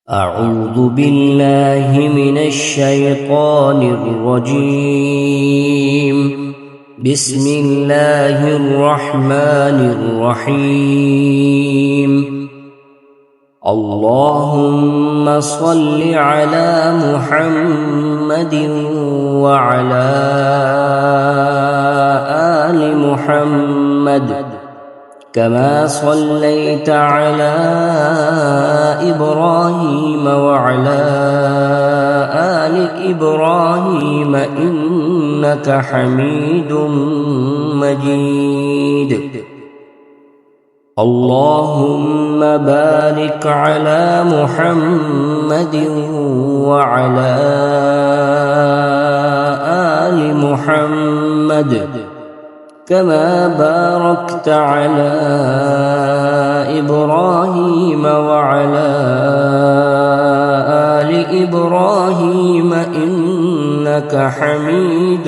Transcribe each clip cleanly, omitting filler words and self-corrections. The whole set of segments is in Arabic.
أعوذ بالله من الشيطان الرجيم. بسم الله الرحمن الرحيم. اللهم صل على محمد وعلى آل محمد كما صليت على إبراهيم وعلى آل إبراهيم إنك حميد مجيد. اللهم بارك على محمد وعلى آل محمد كما باركت على إبراهيم وعلى آل إبراهيم إنك حميد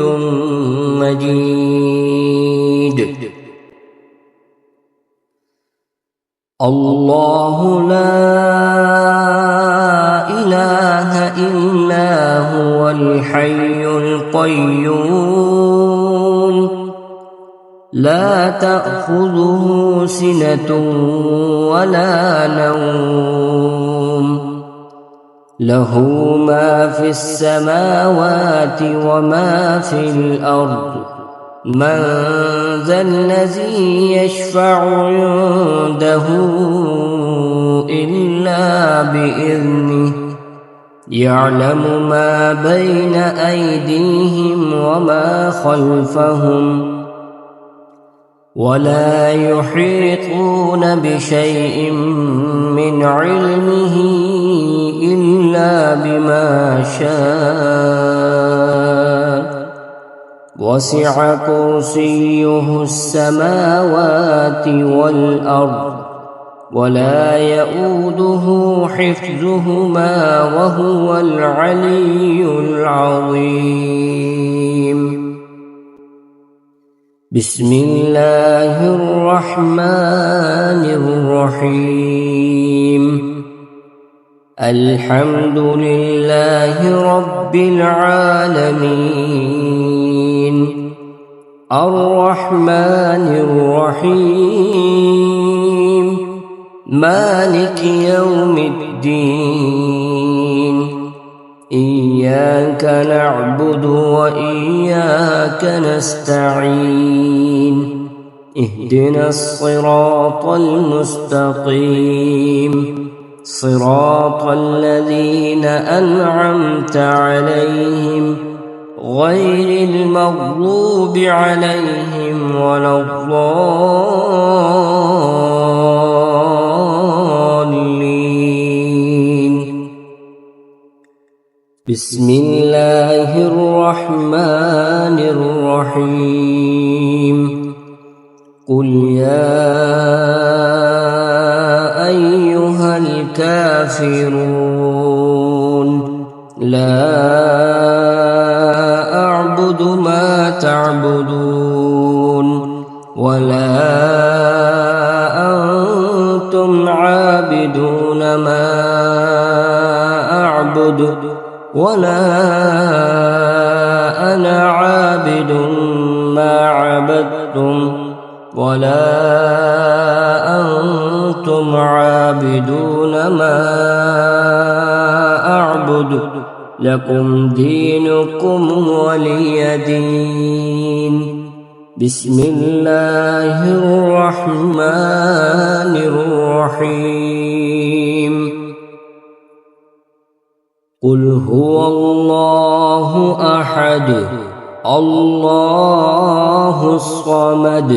مجيد. الله لا إله إلا هو الحي القيوم لا تأخذه سنة ولا نوم له ما في السماوات وما في الأرض من ذا الذي يشفع عنده إلا بإذنه يعلم ما بين أيديهم وما خلفهم ولا يحيطون بشيء من علمه إلا بما شاء وسع كرسيه السماوات والأرض ولا يؤوده حفظهما وهو العلي العظيم. بسم الله الرحمن الرحيم. الحمد لله رب العالمين الرحمن الرحيم مالك يوم الدين إياك نعبد وإياك نستعين اهدنا الصراط المستقيم صراط الذين أنعمت عليهم غير المغضوب عليهم ولا الضالين. بسم الله الرحمن الرحيم. قل يا أيها الكافرون لا أعبد ما تعبدون ولا أنتم عابدون ما أعبد ولا أنا عابد ما عبدتم ولا أنتم عابدون ما أعبد لكم دينكم ولي دين. بسم الله الرحمن الرحيم. قل هو الله أحد الله الصمد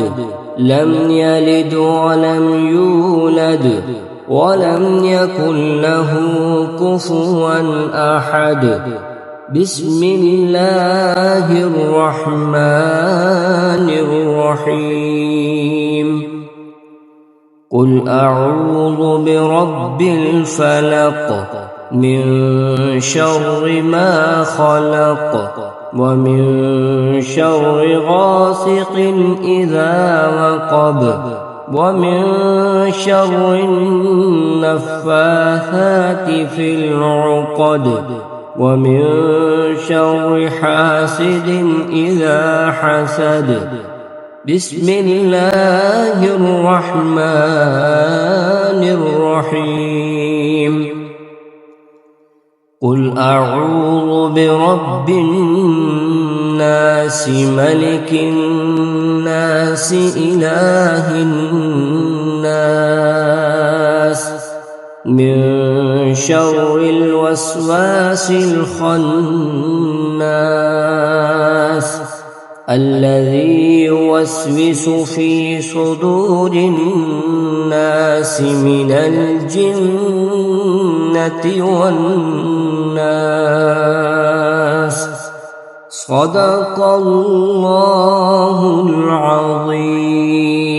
لم يلد ولم يولد ولم يكن له كفوا أحد. بسم الله الرحمن الرحيم. قل أعوذ برب الفلق من شر ما خلق ومن شر غاسق إذا وقب ومن شر النفاثات في العقد ومن شر حاسد إذا حسد. بسم الله الرحمن الرحيم. قل أعوذ برب الناس ملك الناس إله الناس من شر الوسواس الخناس الذي يوسوس في صدور الناس من الجنة والناس. صدق الله العظيم.